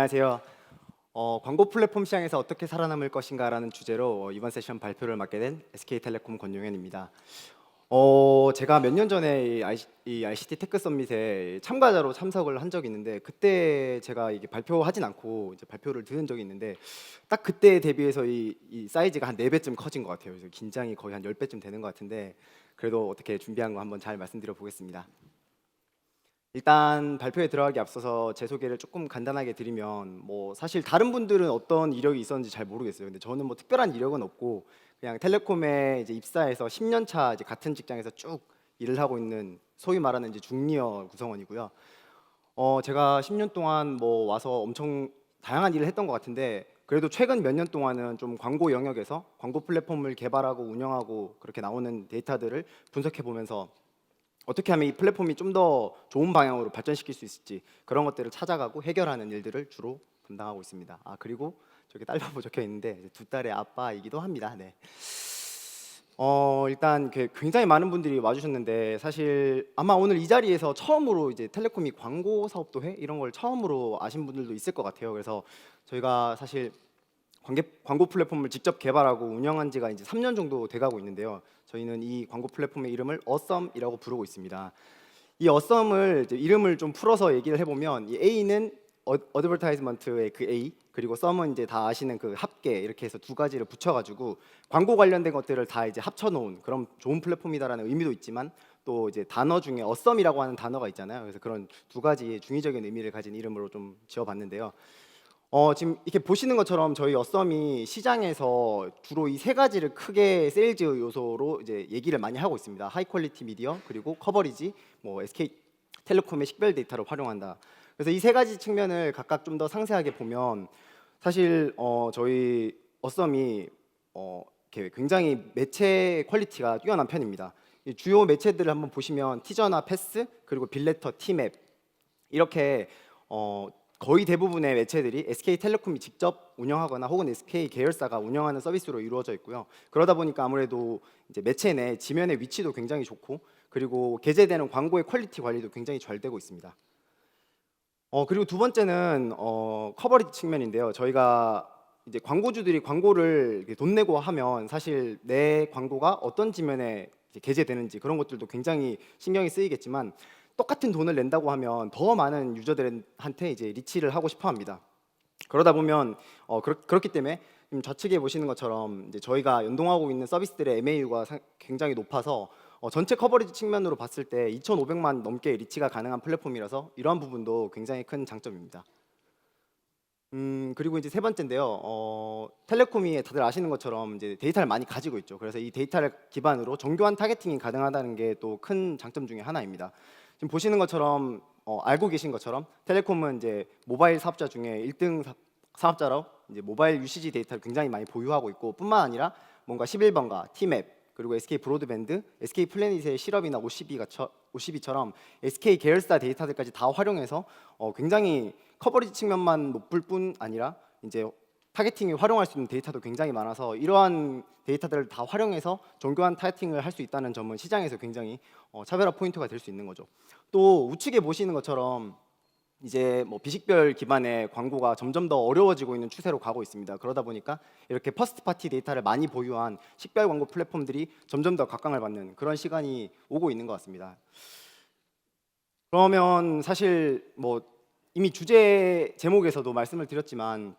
안녕하세요. 광고 플랫폼 시장에서 어떻게 살아남을 것인가라는 주제로 이번 세션 발표를 맡게 된 SK텔레콤 권용현입니다. 제가 몇 년 전에 이 ICT 테크 서밋에 참가자로 참석을 한 적이 있는데 그때 제가 이게 발표하진 않고 이제 발표를 들은 적이 있는데 딱 그때에 대비해서 이 사이즈가 한 4배쯤 커진 것 같아요. 그래서 긴장이 거의 한 10배쯤 되는 것 같은데 그래도 어떻게 준비한 거 한번 잘 말씀드려 보겠습니다. 일단 발표에 들어가기 앞서서 제 소개를 조금 간단하게 드리면 사실 다른 분들은 어떤 이력이 있었는지 잘 모르겠어요. 근데 저는 특별한 이력은 없고 그냥 텔레콤에 이제 입사해서 10년 차 이제 같은 직장에서 쭉 일을 하고 있는 소위 말하는 이제 중니어 구성원이고요. 제가 10년 동안 와서 엄청 다양한 일을 했던 것 같은데 그래도 최근 몇 년 동안은 좀 광고 영역에서 광고 플랫폼을 개발하고 운영하고 그렇게 나오는 데이터들을 분석해 보면서 어떻게 하면 이 플랫폼이 좀 더 좋은 방향으로 발전시킬 수 있을지 그런 것들을 찾아가고 해결하는 일들을 주로 담당하고 있습니다. 그리고 저기 딸바보 적혀 있는데 두 딸의 아빠이기도 합니다. 네. 일단 굉장히 많은 분들이 와주셨는데 사실 아마 오늘 이 자리에서 처음으로 이제 텔레콤이 광고 사업도 해 이런 걸 처음으로 아신 분들도 있을 것 같아요. 그래서 저희가 사실 광고 플랫폼을 직접 개발하고 운영한 지가 이제 3년 정도 돼가고 있는데요. 저희는 이 광고 플랫폼의 이름을 어썸이라고 부르고 있습니다. 이 어썸을 이름을 좀 풀어서 얘기를 해보면 이 A는 어드버타이즈먼트의 그 A 그리고 썸은 이제 다 아시는 그 합계 이렇게 해서 두 가지를 붙여가지고 광고 관련된 것들을 다 이제 합쳐놓은 그런 좋은 플랫폼이다라는 의미도 있지만 또 이제 단어 중에 어썸이라고 하는 단어가 있잖아요. 그래서 그런 두 가지의 중의적인 의미를 가진 이름으로 좀 지어봤는데요. 지금 이렇게 보시는 것처럼 저희 어썸이 시장에서 주로 이 세 가지를 크게 세일즈 요소로 이제 얘기를 많이 하고 있습니다. 하이 퀄리티 미디어 그리고 커버리지, SK 텔레콤의 식별 데이터를 활용한다. 그래서 이 세 가지 측면을 각각 좀 더 상세하게 보면 사실 저희 어썸이 이렇게 굉장히 매체 퀄리티가 뛰어난 편입니다. 이 주요 매체들을 한번 보시면 티저나 패스 그리고 빌레터, 티맵 이렇게 거의 대부분의 매체들이 SK텔레콤이 직접 운영하거나 혹은 SK 계열사가 운영하는 서비스로 이루어져 있고요. 그러다 보니까 아무래도 이제 매체 내 지면의 위치도 굉장히 좋고 그리고 게재되는 광고의 퀄리티 관리도 굉장히 잘 되고 있습니다. 그리고 두 번째는 커버리지 측면인데요. 저희가 이제 광고주들이 광고를 이렇게 돈 내고 하면 사실 내 광고가 어떤 지면에 이제 게재되는지 그런 것들도 굉장히 신경이 쓰이겠지만 똑같은 돈을 낸다고 하면 더 많은 유저들한테 이제 리치를 하고 싶어 합니다. 그러다 보면 그렇기 때문에 지금 좌측에 보시는 것처럼 이제 저희가 연동하고 있는 서비스들의 MAU가 굉장히 높아서 전체 커버리지 측면으로 봤을 때 2,500만 넘게 리치가 가능한 플랫폼이라서 이러한 부분도 굉장히 큰 장점입니다. 그리고 이제 세 번째인데요. 텔레콤이 다들 아시는 것처럼 이제 데이터를 많이 가지고 있죠. 그래서 이 데이터를 기반으로 정교한 타겟팅이 가능하다는 게 또 큰 장점 중에 하나입니다. 지금 보시는 것처럼 알고 계신 것처럼 텔레콤은 이제 모바일 사업자 중에 1등 사업자로 이제 모바일 UCG 데이터를 굉장히 많이 보유하고 있고 뿐만 아니라 뭔가 11번가, T맵 그리고 SK 브로드밴드, SK 플래닛의 실업이나 OCB처럼 SK 계열사 데이터들까지 다 활용해서 굉장히 커버리지 측면만 높을 뿐 아니라 이제 타겟팅에 활용할 수 있는 데이터도 굉장히 많아서 이러한 데이터들을 다 활용해서 정교한 타겟팅을 할 수 있다는 점은 시장에서 굉장히 차별화 포인트가 될 수 있는 거죠. 또 우측에 보시는 것처럼 이제 비식별 기반의 광고가 점점 더 어려워지고 있는 추세로 가고 있습니다. 그러다 보니까 이렇게 퍼스트 파티 데이터를 많이 보유한 식별 광고 플랫폼들이 점점 더 각광을 받는 그런 시간이 오고 있는 것 같습니다. 그러면 사실 이미 주제 제목에서도 말씀을 드렸지만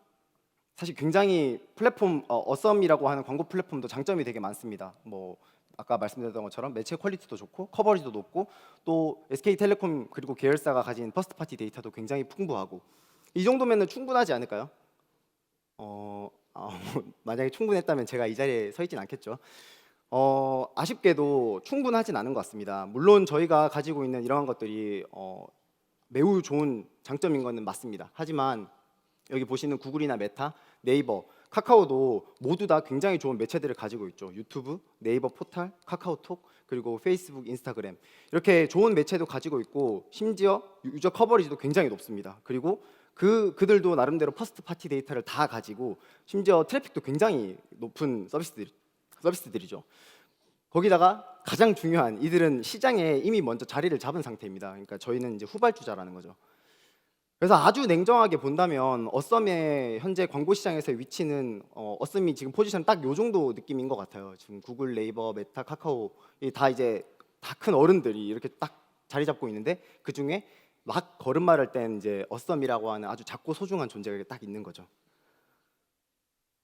사실 굉장히 플랫폼 어썸이라고 하는 광고 플랫폼도 장점이 되게 많습니다. 아까 말씀드렸던 것처럼 매체 퀄리티도 좋고 커버리지도 높고 또 SK텔레콤 그리고 계열사가 가진 퍼스트 파티 데이터도 굉장히 풍부하고 이 정도면은 충분하지 않을까요? 만약에 충분했다면 제가 이 자리에 서 있진 않겠죠. 아쉽게도 충분하진 않은 것 같습니다. 물론 저희가 가지고 있는 이러한 것들이 매우 좋은 장점인 것은 맞습니다. 하지만 여기 보시는 구글이나 메타, 네이버, 카카오도 모두 다 굉장히 좋은 매체들을 가지고 있죠. 유튜브, 네이버 포탈, 카카오톡, 그리고 페이스북, 인스타그램 이렇게 좋은 매체도 가지고 있고 심지어 유저 커버리지도 굉장히 높습니다. 그리고 그들도 나름대로 퍼스트 파티 데이터를 다 가지고 심지어 트래픽도 굉장히 높은 서비스들이죠. 거기다가 가장 중요한 이들은 시장에 이미 먼저 자리를 잡은 상태입니다. 그러니까 저희는 이제 후발주자라는 거죠. 그래서 아주 냉정하게 본다면 어썸의 현재 광고 시장에서의 위치는 어썸이 지금 포지션 딱 요 정도 느낌인 것 같아요. 지금 구글, 네이버, 메타, 카카오 다 이제 다 큰 어른들이 이렇게 딱 자리 잡고 있는데 그 중에 막 걸음마를 뗀 이제 어썸이라고 하는 아주 작고 소중한 존재가 딱 있는 거죠.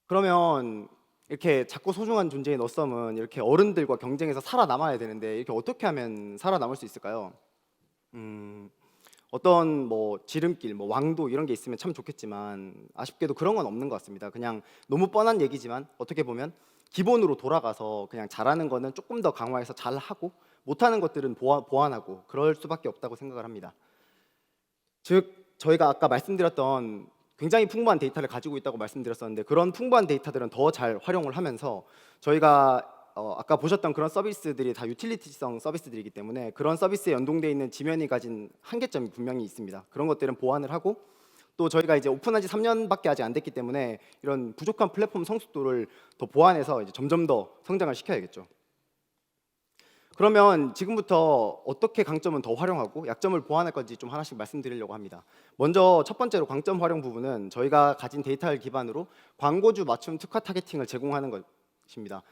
그러면 이렇게 작고 소중한 존재인 어썸은 이렇게 어른들과 경쟁해서 살아남아야 되는데 이렇게 어떻게 하면 살아남을 수 있을까요? 음, 어떤 뭐 지름길, 뭐 왕도 이런 게 있으면 참 좋겠지만 아쉽게도 그런 건 없는 것 같습니다. 그냥 너무 뻔한 얘기지만 어떻게 보면 기본으로 돌아가서 그냥 잘하는 거는 조금 더 강화해서 잘하고 못하는 것들은 보완하고 그럴 수밖에 없다고 생각을 합니다. 즉 저희가 아까 말씀드렸던 굉장히 풍부한 데이터를 가지고 있다고 말씀드렸었는데 그런 풍부한 데이터들은 더 잘 활용을 하면서 저희가 아까 보셨던 그런 서비스들이 다 유틸리티성 서비스들이기 때문에 그런 서비스에 연동되어 있는 지면이 가진 한계점이 분명히 있습니다. 그런 것들은 보완을 하고 또 저희가 이제 오픈한 지 3년밖에 아직 안 됐기 때문에 이런 부족한 플랫폼 성숙도를 더 보완해서 이제 점점 더 성장을 시켜야겠죠. 그러면 지금부터 어떻게 강점은 더 활용하고 약점을 보완할 건지 좀 하나씩 말씀드리려고 합니다. 먼저 첫 번째로 강점 활용 부분은 저희가 가진 데이터를 기반으로 광고주 맞춤 특화 타겟팅을 제공하는 것입니다.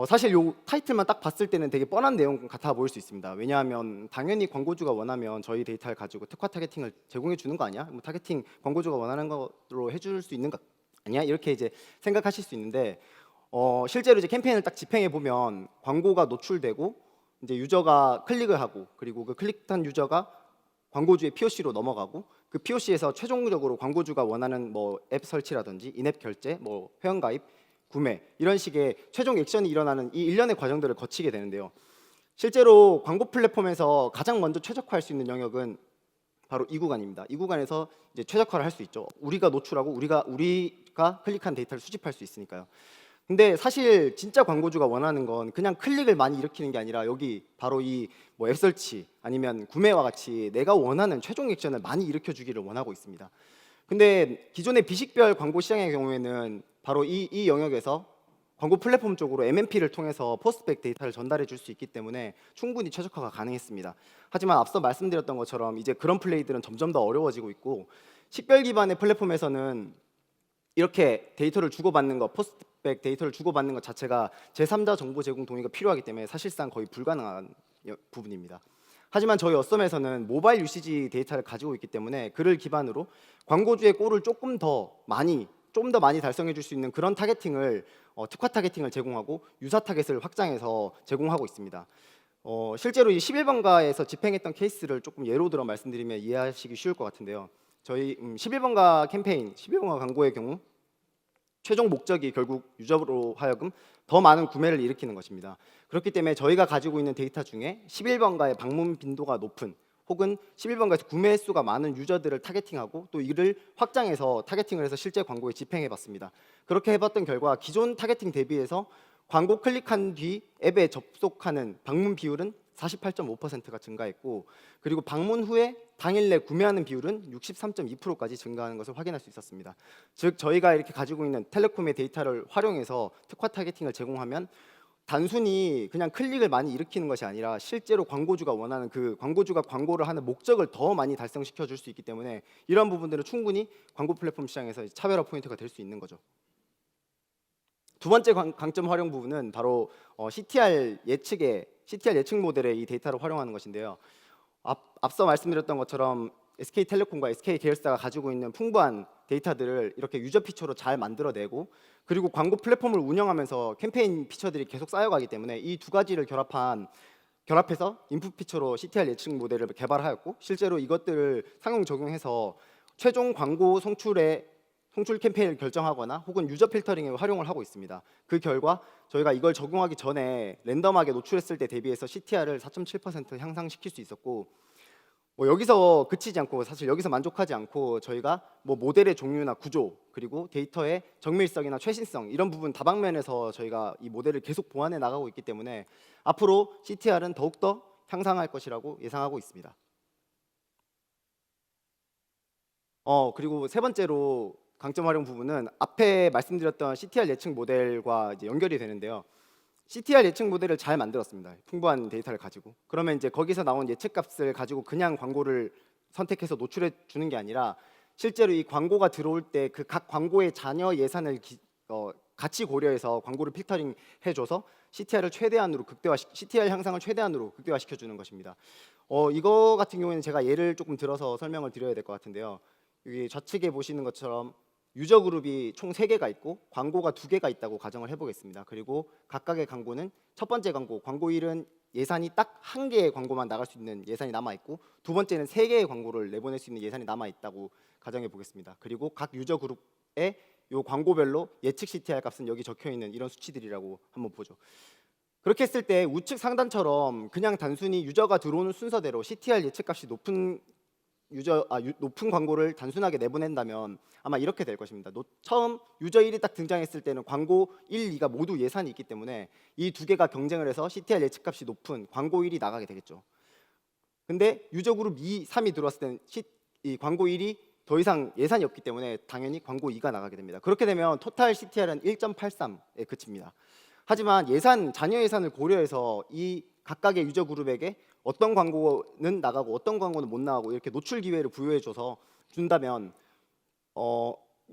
사실 요 타이틀만 딱 봤을 때는 되게 뻔한 내용 같아 보일 수 있습니다. 왜냐하면 당연히 광고주가 원하면 저희 데이터를 가지고 특화 타겟팅을 제공해 주는 거 아니야? 뭐 타겟팅 광고주가 원하는 거로 해줄 수 있는 거 아니야? 이렇게 이제 생각하실 수 있는데 실제로 이제 캠페인을 딱 집행해 보면 광고가 노출되고 이제 유저가 클릭을 하고 그리고 그 클릭한 유저가 광고주의 POC로 넘어가고 그 POC에서 최종적으로 광고주가 원하는 뭐 앱 설치라든지 인앱 결제, 뭐 회원가입, 구매 이런 식의 최종 액션이 일어나는 이 일련의 과정들을 거치게 되는데요. 실제로 광고 플랫폼에서 가장 먼저 최적화할 수 있는 영역은 바로 이 구간입니다. 이 구간에서 이제 최적화를 할 수 있죠. 우리가 노출하고 우리가 클릭한 데이터를 수집할 수 있으니까요. 근데 사실 진짜 광고주가 원하는 건 그냥 클릭을 많이 일으키는 게 아니라 여기 바로 이 뭐 앱 설치 아니면 구매와 같이 내가 원하는 최종 액션을 많이 일으켜 주기를 원하고 있습니다. 근데 기존의 비식별 광고 시장의 경우에는 바로 이 영역에서 광고 플랫폼 쪽으로 MMP를 통해서 포스트백 데이터를 전달해 줄 수 있기 때문에 충분히 최적화가 가능했습니다. 하지만 앞서 말씀드렸던 것처럼 이제 그런 플레이들은 점점 더 어려워지고 있고 식별 기반의 플랫폼에서는 이렇게 데이터를 주고받는 것, 포스트백 데이터를 주고받는 것 자체가 제3자 정보 제공 동의가 필요하기 때문에 사실상 거의 불가능한 부분입니다. 하지만 저희 어썸에서는 모바일 유시지 데이터를 가지고 있기 때문에 그를 기반으로 광고주의 골을 좀 더 많이 달성해 줄 수 있는 그런 타겟팅을 특화 타겟팅을 제공하고 유사 타겟을 확장해서 제공하고 있습니다. 실제로 이 11번가에서 집행했던 케이스를 조금 예로 들어 말씀드리면 이해하시기 쉬울 것 같은데요. 저희 11번가 캠페인, 11번가 광고의 경우 최종 목적이 결국 유저로 하여금 더 많은 구매를 일으키는 것입니다. 그렇기 때문에 저희가 가지고 있는 데이터 중에 11번가의 방문 빈도가 높은 혹은 11번가에서 구매 횟수가 많은 유저들을 타겟팅하고 또 이를 확장해서 타겟팅을 해서 실제 광고에 집행해 봤습니다. 그렇게 해봤던 결과 기존 타겟팅 대비해서 광고 클릭한 뒤 앱에 접속하는 방문 비율은 48.5%가 증가했고 그리고 방문 후에 당일 내 구매하는 비율은 63.2%까지 증가하는 것을 확인할 수 있었습니다. 즉 저희가 이렇게 가지고 있는 텔레콤의 데이터를 활용해서 특화 타겟팅을 제공하면 단순히 그냥 클릭을 많이 일으키는 것이 아니라 실제로 광고주가 원하는 그 광고주가 광고를 하는 목적을 더 많이 달성시켜 줄 수 있기 때문에 이런 부분들은 충분히 광고 플랫폼 시장에서 차별화 포인트가 될 수 있는 거죠. 두 번째 강점 활용 부분은 바로 CTR 예측 모델의 이 데이터를 활용하는 것인데요. 앞서 말씀드렸던 것처럼 SK텔레콤과 SK계열사가 가지고 있는 풍부한 데이터들을 이렇게 유저 피처로 잘 만들어내고 그리고 광고 플랫폼을 운영하면서 캠페인 피처들이 계속 쌓여가기 때문에 이 두 가지를 결합해서 인풋 피처로 CTR 예측 모델을 개발하였고 실제로 이것들을 상용 적용해서 최종 광고 송출 캠페인을 결정하거나 혹은 유저 필터링에 활용을 하고 있습니다. 그 결과 저희가 이걸 적용하기 전에 랜덤하게 노출했을 때 대비해서 CTR을 4.7% 향상시킬 수 있었고 여기서 그치지 않고 사실 여기서 만족하지 않고 저희가 뭐 모델의 종류나 구조 그리고 데이터의 정밀성이나 최신성 이런 부분 다방면에서 저희가 이 모델을 계속 보완해 나가고 있기 때문에 앞으로 CTR은 더욱더 향상할 것이라고 예상하고 있습니다. 그리고 세 번째로 강점 활용 부분은 앞에 말씀드렸던 CTR 예측 모델과 이제 연결이 되는데요. CTR 예측 모델을 잘 만들었습니다. 풍부한 데이터를 가지고. 그러면 이제 거기서 나온 예측 값을 가지고 그냥 광고를 선택해서 노출해 주는 게 아니라 실제로 이 광고가 들어올 때 그 각 광고의 잔여 예산을 같이 고려해서 광고를 필터링 해줘서 CTR을 최대한으로 CTR 향상을 최대한으로 극대화시켜 주는 것입니다. 이거 같은 경우에는 제가 예를 조금 들어서 설명을 드려야 될 것 같은데요. 여기 좌측에 보시는 것처럼 유저 그룹이 총 3개가 있고 광고가 2개가 있다고 가정을 해보겠습니다. 그리고 각각의 광고는 첫 번째 광고 1은 예산이 딱 1개의 광고만 나갈 수 있는 예산이 남아있고, 두 번째는 3개의 광고를 내보낼 수 있는 예산이 남아있다고 가정해 보겠습니다. 그리고 각 유저 그룹의 요 광고별로 예측 CTR 값은 여기 적혀있는 이런 수치들이라고 한번 보죠. 그렇게 했을 때 우측 상단처럼 그냥 단순히 유저가 들어오는 순서대로 CTR 예측값이 높은 높은 광고를 단순하게 내보낸다면 아마 이렇게 될 것입니다. 처음 유저 1이 딱 등장했을 때는 광고 1, 2가 모두 예산이 있기 때문에 이 두 개가 경쟁을 해서 CTR 예측값이 높은 광고 1이 나가게 되겠죠. 근데 유저 그룹 2, 3이 들어왔을 때는 이 광고 1이 더 이상 예산이 없기 때문에 당연히 광고 2가 나가게 됩니다. 그렇게 되면 토탈 CTR은 1.83에 그칩니다. 하지만 잔여 예산을 고려해서 이 각각의 유저 그룹에게 어떤 광고는 나가고 어떤 광고는 못 나가고 이렇게 노출 기회를 부여해줘서 준다면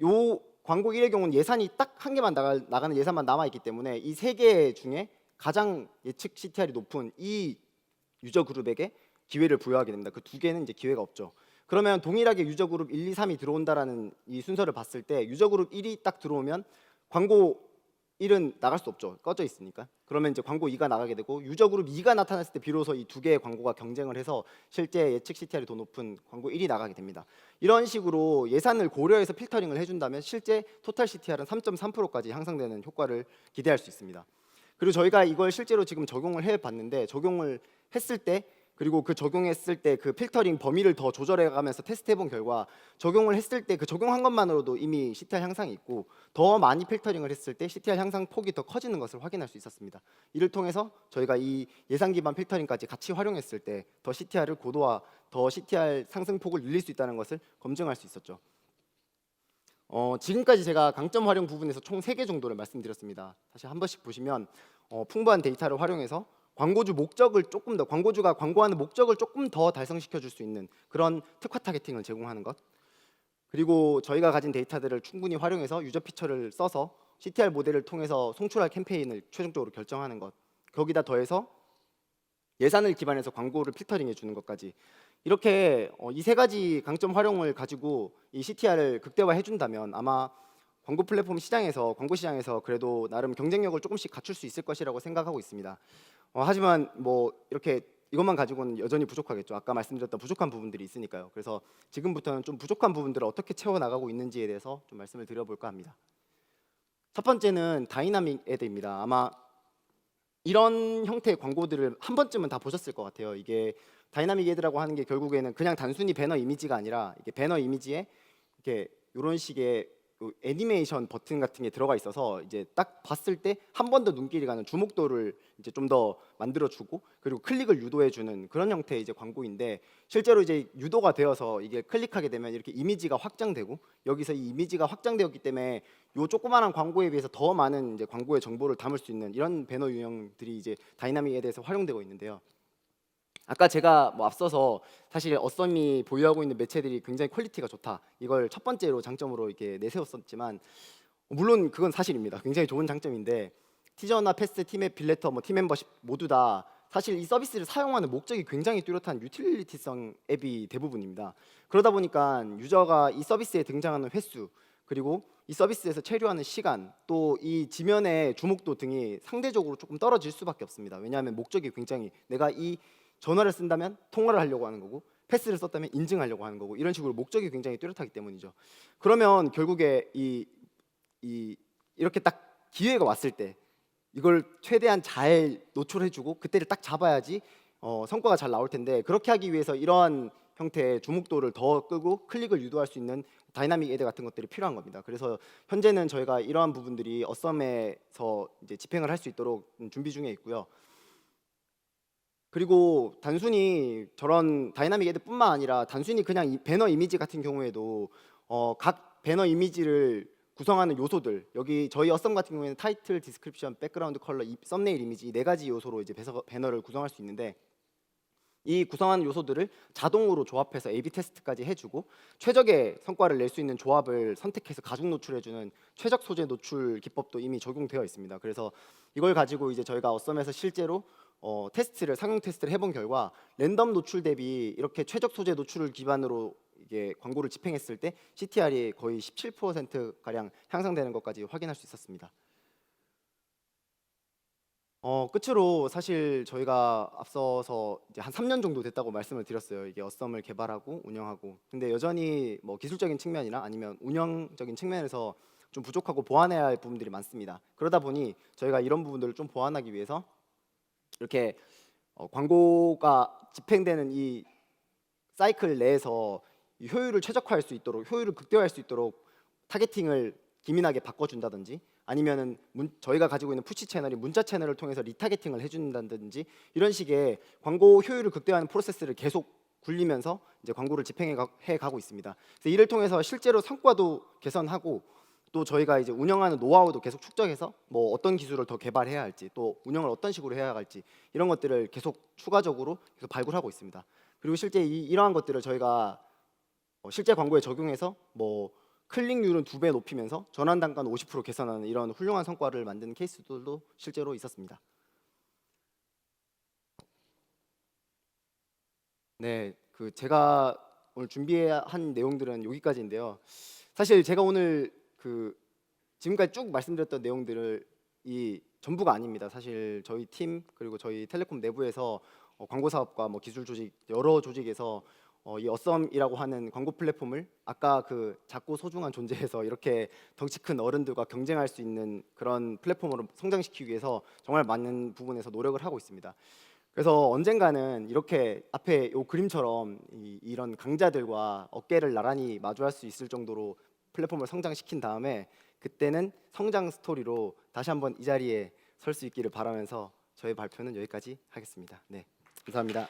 요 광고 1의 경우는 예산이 딱 1개만 나가는 예산만 남아있기 때문에 이 3개 중에 가장 예측 CTR이 높은 이 유저 그룹에게 기회를 부여하게 됩니다. 그 2개는 이제 기회가 없죠. 그러면 동일하게 유저 그룹 1, 2, 3이 들어온다라는 이 순서를 봤을 때 유저 그룹 1이 딱 들어오면 광고 1은 나갈 수 없죠. 꺼져 있으니까. 그러면 이제 광고 2가 나가게 되고, 유저 그룹 2가 나타났을 때 비로소 이 2개의 광고가 경쟁을 해서 실제 예측 CTR이 더 높은 광고 1이 나가게 됩니다. 이런 식으로 예산을 고려해서 필터링을 해준다면 실제 토탈 CTR은 3.3%까지 향상되는 효과를 기대할 수 있습니다. 그리고 저희가 이걸 실제로 지금 적용을 해봤는데, 적용을 했을 때 그리고 그 적용했을 때 그 필터링 범위를 더 조절해가면서 테스트해본 결과 적용을 했을 때 그 적용한 것만으로도 이미 CTR 향상이 있고, 더 많이 필터링을 했을 때 CTR 향상 폭이 더 커지는 것을 확인할 수 있었습니다. 이를 통해서 저희가 이 예산 기반 필터링까지 같이 활용했을 때 더 CTR을 더 CTR 상승폭을 늘릴 수 있다는 것을 검증할 수 있었죠. 지금까지 제가 강점 활용 부분에서 총 3개 정도를 말씀드렸습니다. 다시 한 번씩 보시면 풍부한 데이터를 활용해서 광고주가 광고하는 목적을 조금 더 달성시켜 줄 수 있는 그런 특화 타겟팅을 제공하는 것, 그리고 저희가 가진 데이터들을 충분히 활용해서 유저 피처를 써서 CTR 모델을 통해서 송출할 캠페인을 최종적으로 결정하는 것, 거기다 더해서 예산을 기반해서 광고를 필터링해 주는 것까지, 이렇게 이 3가지 강점 활용을 가지고 이 CTR을 극대화해 준다면 아마 광고 플랫폼 시장에서, 광고 시장에서 그래도 나름 경쟁력을 조금씩 갖출 수 있을 것이라고 생각하고 있습니다. 하지만 뭐 이렇게 이것만 가지고는 여전히 부족하겠죠. 아까 말씀드렸던 부족한 부분들이 있으니까요. 그래서 지금부터는 좀 부족한 부분들을 어떻게 채워나가고 있는지에 대해서 좀 말씀을 드려볼까 합니다. 첫 번째는 다이나믹 애드입니다. 아마 이런 형태의 광고들을 한 번쯤은 다 보셨을 것 같아요. 이게 다이나믹 애드라고 하는 게 결국에는 그냥 단순히 배너 이미지가 아니라 이게 배너 이미지에 이렇게 이런 식의 애니메이션 버튼 같은 게 들어가 있어서 이제 딱 봤을 때 한 번 더 눈길이 가는 주목도를 이제 좀 더 만들어주고, 그리고 클릭을 유도해주는 그런 형태의 이제 광고인데, 실제로 이제 유도가 되어서 이게 클릭하게 되면 이렇게 이미지가 확장되고, 여기서 이 이미지가 확장되었기 때문에 요 조그마한 광고에 비해서 더 많은 이제 광고의 정보를 담을 수 있는 이런 배너 유형들이 이제 다이나믹에 대해서 활용되고 있는데요. 아까 제가 앞서서 사실 어썸이 보유하고 있는 매체들이 굉장히 퀄리티가 좋다, 이걸 첫 번째로 장점으로 이렇게 내세웠었지만, 물론 그건 사실입니다. 굉장히 좋은 장점인데, 티저나 패스, 팀앱, 빌레터, 팀 멤버십 모두 다 사실 이 서비스를 사용하는 목적이 굉장히 뚜렷한 유틸리티성 앱이 대부분입니다. 그러다 보니까 유저가 이 서비스에 등장하는 횟수, 그리고 이 서비스에서 체류하는 시간, 또 이 지면의 주목도 등이 상대적으로 조금 떨어질 수밖에 없습니다. 왜냐하면 목적이 굉장히, 내가 이 전화를 쓴다면 통화를 하려고 하는 거고, 패스를 썼다면 인증하려고 하는 거고, 이런 식으로 목적이 굉장히 뚜렷하기 때문이죠. 그러면 결국에 이렇게 딱 기회가 왔을 때 이걸 최대한 잘 노출해주고 그때를 딱 잡아야지 성과가 잘 나올 텐데, 그렇게 하기 위해서 이러한 형태의 주목도를 더 끄고 클릭을 유도할 수 있는 다이나믹 애드 같은 것들이 필요한 겁니다. 그래서 현재는 저희가 이러한 부분들이 어썸에서 이제 집행을 할 수 있도록 준비 중에 있고요. 그리고 단순히 저런 다이나믹 애드뿐만 아니라 단순히 그냥 이 배너 이미지 같은 경우에도 각 배너 이미지를 구성하는 요소들, 여기 저희 어썸 같은 경우에는 타이틀, 디스크립션, 백그라운드 컬러, 썸네일 이미지 4가지 요소로 이제 배너를 구성할 수 있는데, 이 구성하는 요소들을 자동으로 조합해서 A/B 테스트까지 해주고 최적의 성과를 낼 수 있는 조합을 선택해서 가중 노출해주는 최적 소재 노출 기법도 이미 적용되어 있습니다. 그래서 이걸 가지고 이제 저희가 어썸에서 실제로 상용 테스트를 해본 결과 랜덤 노출 대비 이렇게 최적 소재 노출을 기반으로 이게 광고를 집행했을 때 CTR이 거의 17% 가량 향상되는 것까지 확인할 수 있었습니다. 끝으로 사실 저희가 앞서서 이제 한 3년 정도 됐다고 말씀을 드렸어요. 이게 어썸을 개발하고 운영하고. 근데 여전히 뭐 기술적인 측면이나 아니면 운영적인 측면에서 좀 부족하고 보완해야 할 부분들이 많습니다. 그러다 보니 저희가 이런 부분들을 좀 보완하기 위해서 이렇게 광고가 집행되는 이 사이클 내에서 이 효율을 최적화할 수 있도록, 효율을 극대화할 수 있도록 타겟팅을 기민하게 바꿔준다든지, 아니면은 저희가 가지고 있는 푸시 채널이 문자 채널을 통해서 리타겟팅을 해준다든지, 이런 식의 광고 효율을 극대화하는 프로세스를 계속 굴리면서 이제 광고를 집행해 가고 있습니다. 그래서 이를 통해서 실제로 성과도 개선하고, 또 저희가 이제 운영하는 노하우도 계속 축적해서 뭐 어떤 기술을 더 개발해야 할지, 또 운영을 어떤 식으로 해야 할지, 이런 것들을 계속 추가적으로 계속 발굴하고 있습니다. 그리고 실제 이러한 것들을 저희가 실제 광고에 적용해서 뭐 클릭률은 2배 높이면서 전환 단가는 50% 개선하는 이런 훌륭한 성과를 만드는 케이스들도 실제로 있었습니다. 네, 제가 오늘 준비한 내용들은 여기까지인데요. 사실 제가 오늘 지금까지 쭉 말씀드렸던 내용들을 전부가 아닙니다. 사실 저희 팀 그리고 저희 텔레콤 내부에서 광고 사업과 뭐 기술 조직 여러 조직에서 이 어썸이라고 하는 광고 플랫폼을 아까 작고 소중한 존재에서 이렇게 덩치 큰 어른들과 경쟁할 수 있는 그런 플랫폼으로 성장시키기 위해서 정말 많은 부분에서 노력을 하고 있습니다. 그래서 언젠가는 이렇게 앞에 이 그림처럼 이런 강자들과 어깨를 나란히 마주할 수 있을 정도로 플랫폼을 성장시킨 다음에 그때는 성장 스토리로 다시 한번 이 자리에 설 수 있기를 바라면서 저의 발표는 여기까지 하겠습니다. 네, 감사합니다.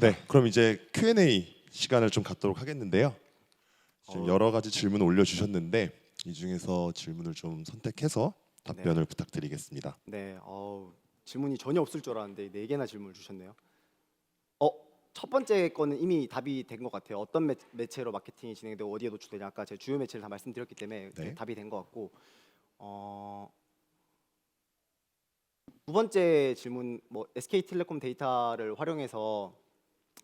네, 그럼 이제 Q&A 시간을 좀 갖도록 하겠는데요. 지금 여러 가지 질문을 올려주셨는데 이 중에서 질문을 좀 선택해서 답변을 부탁드리겠습니다. 네, 질문이 전혀 없을 줄 알았는데 4개나 질문을 주셨네요. 첫 번째 거는 이미 답이 된 것 같아요. 어떤 매체로 마케팅이 진행되고 어디에 노출되냐, 아까 제 주요 매체를 다 말씀드렸기 때문에 네. 답이 된 것 같고, 두 번째 질문, 뭐 SK텔레콤 데이터를 활용해서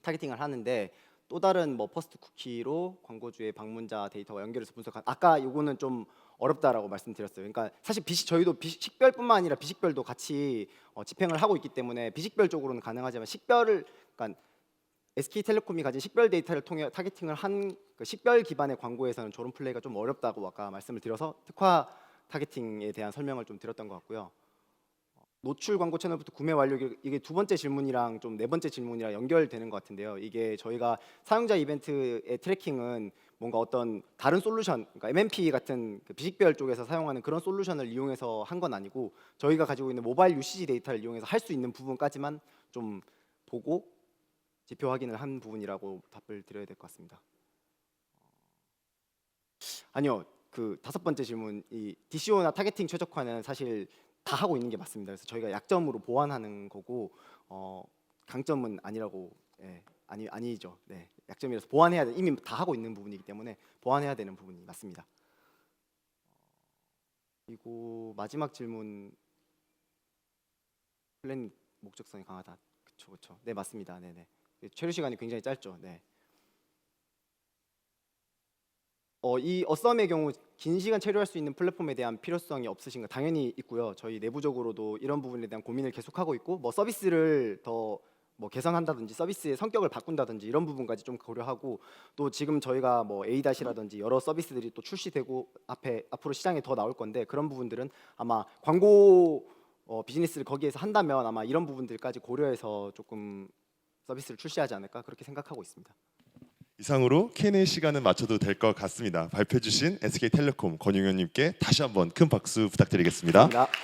타겟팅을 하는데 또 다른 뭐 퍼스트 쿠키로 광고주의 방문자 데이터와 연결해서 분석한, 아까 요거는 좀 어렵다라고 말씀드렸어요. 그러니까 사실 저희도 식별뿐만 아니라 비식별도 같이 집행을 하고 있기 때문에 비식별 쪽으로는 가능하지만 그러니까 SK텔레콤이 가진 식별 데이터를 통해 타겟팅을 한 식별 기반의 광고에서는 저런 플레이가 좀 어렵다고 아까 말씀을 드려서 특화 타겟팅에 대한 설명을 좀 드렸던 것 같고요. 노출 광고 채널부터 구매 완료, 이게 두 번째 질문이랑 좀 네 번째 질문이랑 연결되는 것 같은데요. 이게 저희가 사용자 이벤트의 트래킹은 뭔가 어떤 다른 솔루션, 그러니까 MMP 같은 비식별 쪽에서 사용하는 그런 솔루션을 이용해서 한 건 아니고 저희가 가지고 있는 모바일 UCG 데이터를 이용해서 할 수 있는 부분까지만 좀 보고 지표 확인을 한 부분이라고 답을 드려야 될 것 같습니다. 아니요, 다섯 번째 질문, 이 DCO나 타겟팅 최적화는 사실 다 하고 있는 게 맞습니다. 그래서 저희가 약점으로 보완하는 거고 강점은 아니라고, 아니죠. 네, 약점이라서 보완해야 돼. 이미 다 하고 있는 부분이기 때문에 보완해야 되는 부분이 맞습니다. 그리고 마지막 질문, 플랜 목적성이 강하다. 그렇죠. 네, 맞습니다. 네네. 체류 시간이 굉장히 짧죠. 네. 이 어썸의 경우 긴 시간 체류할 수 있는 플랫폼에 대한 필요성이 없으신가? 당연히 있고요. 저희 내부적으로도 이런 부분에 대한 고민을 계속하고 있고, 뭐 서비스를 더 뭐 개선한다든지 서비스의 성격을 바꾼다든지 이런 부분까지 좀 고려하고, 또 지금 저희가 뭐 A-라든지 여러 서비스들이 또 출시되고 앞으로 시장에 더 나올 건데, 그런 부분들은 아마 광고 비즈니스를 거기에서 한다면 아마 이런 부분들까지 고려해서 조금 서비스를 출시하지 않을까, 그렇게 생각하고 있습니다. 이상으로 Q&A 시간은 마쳐도 될 것 같습니다. 발표해 주신 SK텔레콤 권용현님께 다시 한번 큰 박수 부탁드리겠습니다. 감사합니다.